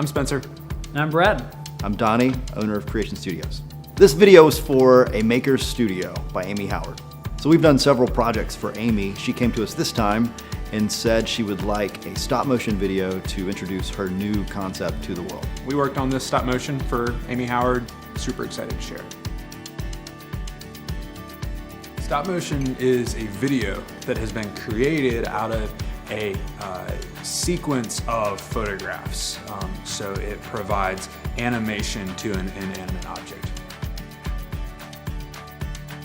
I'm Spencer. And I'm Brad. I'm Donnie, owner of Creation Studios. This video is for A Maker's Studio by Amy Howard. So we've done several projects for Amy. She came to us this time and said she would like a stop motion video to introduce her new concept to the world. We worked on this stop motion for Amy Howard. Super excited to share. Stop motion is a video that has been created out of a sequence of photographs. So it provides animation to an inanimate object.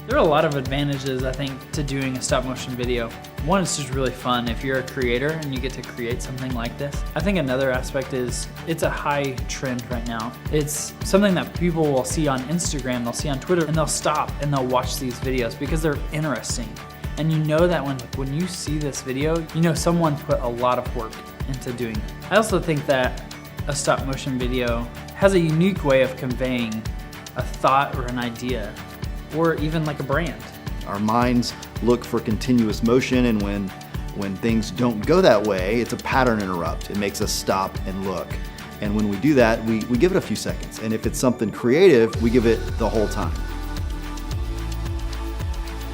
There are a lot of advantages, I think, to doing a stop motion video. One, it's just really fun if you're a creator and you get to create something like this. I think another aspect is it's a high trend right now. It's something that people will see on Instagram, they'll see on Twitter, and they'll stop and they'll watch these videos because they're interesting. And you know that when you see this video, you know someone put a lot of work into doing it. I also think that a stop motion video has a unique way of conveying a thought or an idea, or even like a brand. Our minds look for continuous motion, and when things don't go that way, it's a pattern interrupt. It makes us stop and look. And when we do that, we give it a few seconds. And if it's something creative, we give it the whole time.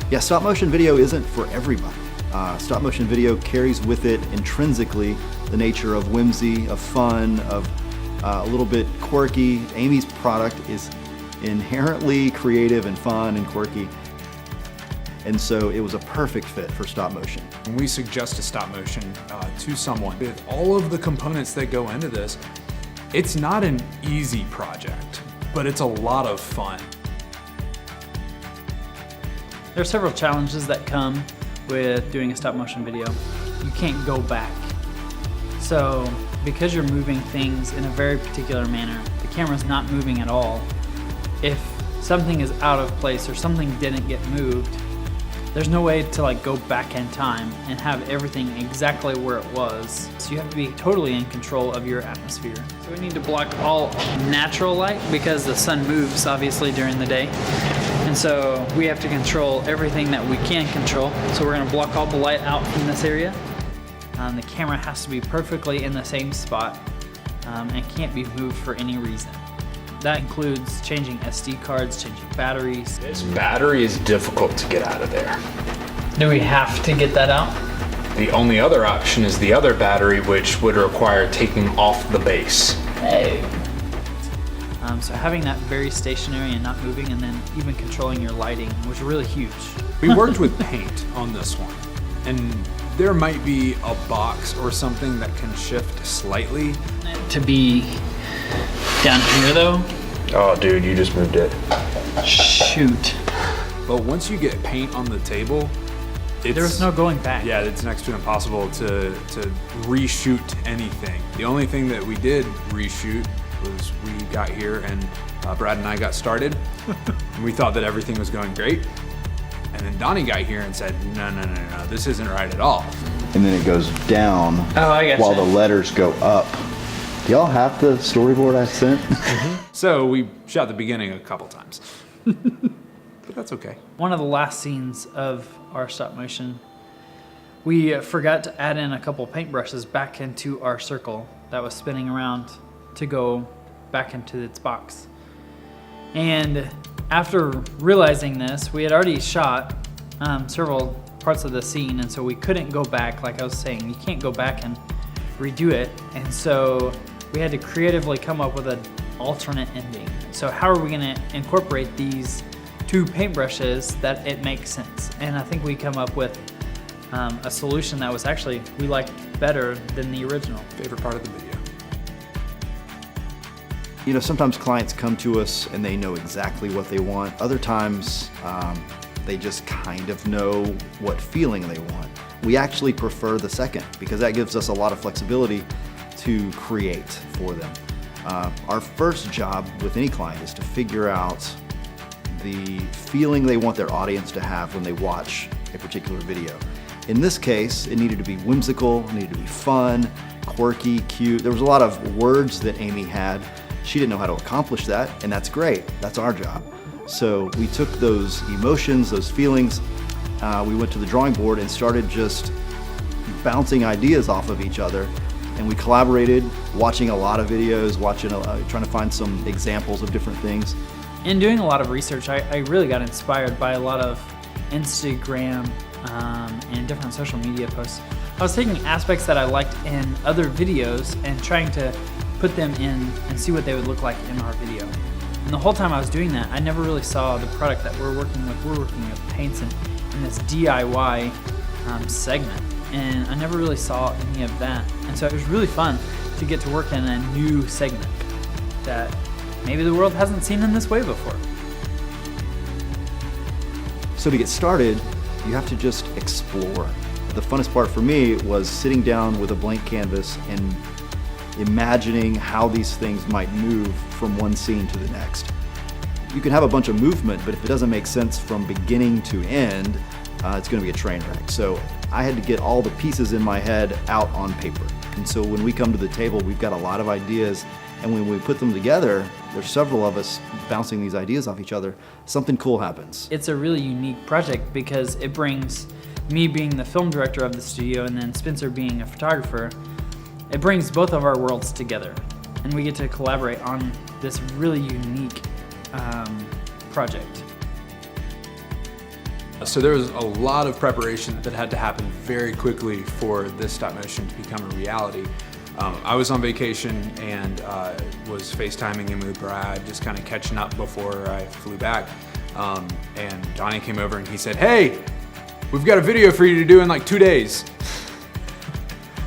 Yeah, stop motion video isn't for everybody. Stop motion video carries with it intrinsically the nature of whimsy, of fun, of a little bit quirky. Amy's product is inherently creative and fun and quirky. And so it was a perfect fit for stop motion. When we suggest a stop motion to someone, with all of the components that go into this, it's not an easy project, but it's a lot of fun. There are several challenges that come with doing a stop motion video. You can't go back. So because you're moving things in a very particular manner, the camera's not moving at all. If something is out of place or something didn't get moved, there's no way to go back in time and have everything exactly where it was. So you have to be totally in control of your atmosphere. So we need to block all natural light because the sun moves obviously during the day. And so we have to control everything that we can control. So we're gonna block all the light out from this area. The camera has to be perfectly in the same spot and can't be moved for any reason. That includes changing SD cards, changing batteries. This battery is difficult to get out of there. Do we have to get that out? The only other option is the other battery, which would require taking off the base. Hey. So having that very stationary and not moving, and then even controlling your lighting was really huge. We worked with paint on this one, and there might be a box or something that can shift slightly. To be down here though? Oh, dude, you just moved it. Shoot. But once you get paint on the table, There's no going back. Yeah, it's next to impossible to reshoot anything. The only thing that we did reshoot was we got here and Brad and I got started. And we thought that everything was going great. And then Donnie got here and said, no, this isn't right at all. And then it goes down while the letters go up. Do y'all have the storyboard I sent? So we shot the beginning a couple times. But that's okay. One of the last scenes of our stop motion, we forgot to add in a couple paintbrushes back into our circle that was spinning around to go back into its box. And after realizing this, we had already shot several parts of the scene, and so we couldn't go back. Like I was saying, you can't go back and redo it. And so we had to creatively come up with an alternate ending. So how are we gonna incorporate these two paintbrushes that it makes sense? And I think we come up with a solution that was actually, we liked better than the original. Favorite part of the video. You know, sometimes clients come to us and they know exactly what they want. Other times, they just kind of know what feeling they want. We actually prefer the second because that gives us a lot of flexibility to create for them. Our first job with any client is to figure out the feeling they want their audience to have when they watch a particular video. In this case, it needed to be whimsical, it needed to be fun, quirky, cute. There was a lot of words that Amy had. She didn't know how to accomplish that, and that's great. That's our job. So we took those emotions, those feelings, we went to the drawing board and started just bouncing ideas off of each other and we collaborated, watching a lot of videos, trying to find some examples of different things. In doing a lot of research, I really got inspired by a lot of Instagram and different social media posts. I was taking aspects that I liked in other videos and trying to put them in and see what they would look like in our video. And the whole time I was doing that, I never really saw the product that we're working with. We're working with paints in this DIY segment, and I never really saw any of that. And so it was really fun to get to work in a new segment that maybe the world hasn't seen in this way before. So to get started, you have to just explore. The funnest part for me was sitting down with a blank canvas and imagining how these things might move from one scene to the next. You can have a bunch of movement, but if it doesn't make sense from beginning to end, it's going to be a train wreck. So I had to get all the pieces in my head out on paper. And so when we come to the table, we've got a lot of ideas, and when we put them together, there's several of us bouncing these ideas off each other, something cool happens. It's a really unique project because it brings me being the film director of the studio and then Spencer being a photographer. It brings both of our worlds together, and we get to collaborate on this really unique project. So there was a lot of preparation that had to happen very quickly for this stop motion to become a reality. I was on vacation and was FaceTiming in with Brad, just kind of catching up before I flew back. And Donnie came over and he said, "Hey, we've got a video for you to do in like 2 days."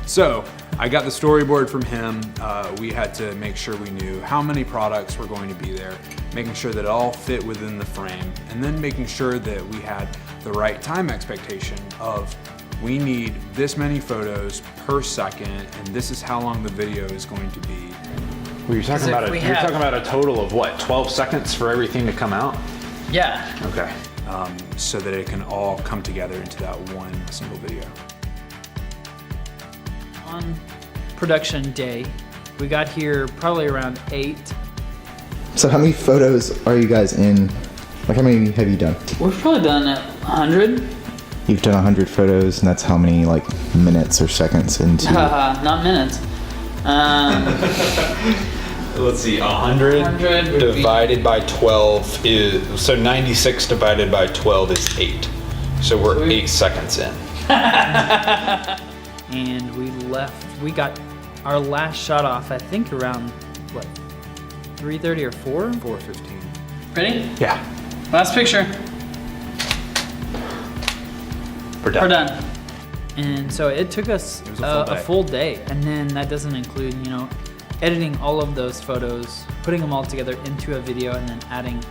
So I got the storyboard from him. We had to make sure we knew how many products were going to be there, making sure that it all fit within the frame, and then making sure that we had the right time expectation of we need this many photos per second, and this is how long the video is going to be. Well, you're talking about a total of what, 12 seconds for everything to come out? Yeah. Okay. So that it can all come together into that one single video. On production day, we got here probably around 8. So how many photos are you guys in? Like how many have you done? We've probably done 100. You've done 100 photos, and that's how many like minutes or seconds into? Not minutes. Let's see, 100 100 would divided by 12 is, so 96 divided by 12 is 8. So we're Sweet. 8 seconds in. And we got our last shot off, I think around, what, 3:30 or 4? 4:15. Ready? Yeah. Last picture. We're done. We're done. And so it took us It was a full full day. day. And then that doesn't include, editing all of those photos, putting them all together into a video, and then adding,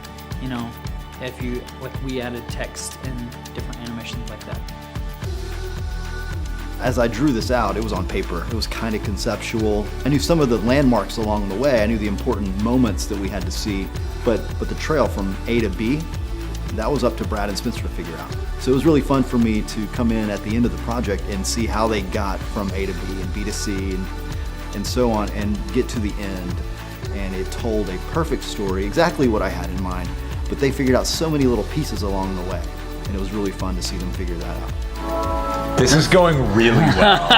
we added text and different animations like that. As I drew this out, it was on paper. It was kind of conceptual. I knew some of the landmarks along the way. I knew the important moments that we had to see, but the trail from A to B, that was up to Brad and Spencer to figure out. So it was really fun for me to come in at the end of the project and see how they got from A to B and B to C and so on, and get to the end. And it told a perfect story, exactly what I had in mind, but they figured out so many little pieces along the way, and it was really fun to see them figure that out. This is going really well.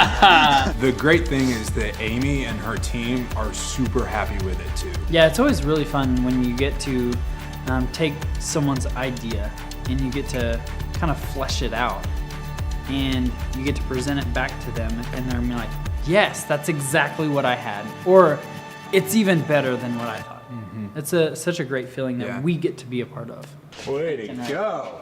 The great thing is that Amy and her team are super happy with it too. Yeah, it's always really fun when you get to take someone's idea and you get to kind of flesh it out, and you get to present it back to them, and they're like, yes, that's exactly what I had, or it's even better than what I thought. It's such a great feeling that Yeah. we get to be a part of. Way to go.